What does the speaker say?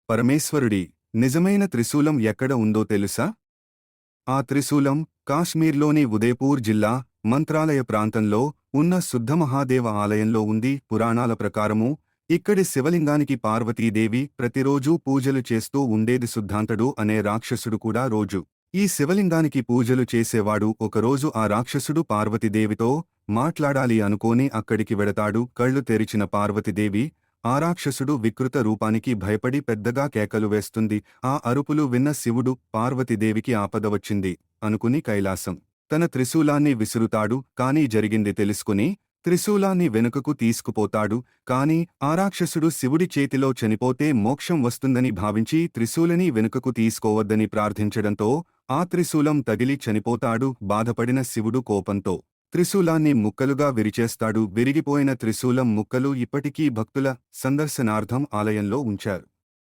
పరమేశ్వరుడి నిజమైన త్రిశూలం ఎక్కడ ఉందో తెలుసా? ఆ త్రిశూలం కాశ్మీర్లోని ఉదయపూర్ జిల్లా మంత్రాలయ ప్రాంతంలో ఉన్న శుద్ధమహాదేవ ఆలయంలో ఉంది. పురాణాల ప్రకారము ఇక్కడి శివలింగానికి పార్వతీదేవి ప్రతిరోజూ పూజలు చేస్తూ ఉండేది. శుద్ధాంతడు అనే రాక్షసుడు కూడా రోజు ఈ శివలింగానికి పూజలు చేసేవాడు. ఒకరోజు ఆ రాక్షసుడు పార్వతీదేవితో మాట్లాడాలి అనుకోని అక్కడికి వెడతాడు. కళ్ళు తెరిచిన పార్వతీదేవి ఆ రాక్షసుడు వికృత రూపానికి భయపడి పెద్దగా కేకలు వేస్తుంది. ఆ అరుపులు విన్న శివుడు పార్వతీదేవికి ఆపద వచ్చింది అనుకుని కైలాసం తన త్రిశూలాన్ని విసురుతాడు. కాని జరిగింది తెలుసుకుని త్రిశూలాన్ని వెనుకకు తీసుకుపోతాడు. కాని ఆ రాక్షసుడు శివుడి చేతిలో చనిపోతే మోక్షం వస్తుందని భావించి త్రిశూలని వెనుకకు తీసుకోవద్దని ప్రార్థించడంతో ఆ త్రిశూలం తగిలి చనిపోతాడు. బాధపడిన శివుడు కోపంతో త్రిశూలాన్ని ముక్కలుగా విరిచేస్తాడు. విరిగిపోయిన త్రిశూలం ముక్కలు ఇప్పటికీ భక్తుల సందర్శనార్థం ఆలయంలో ఉంచారు.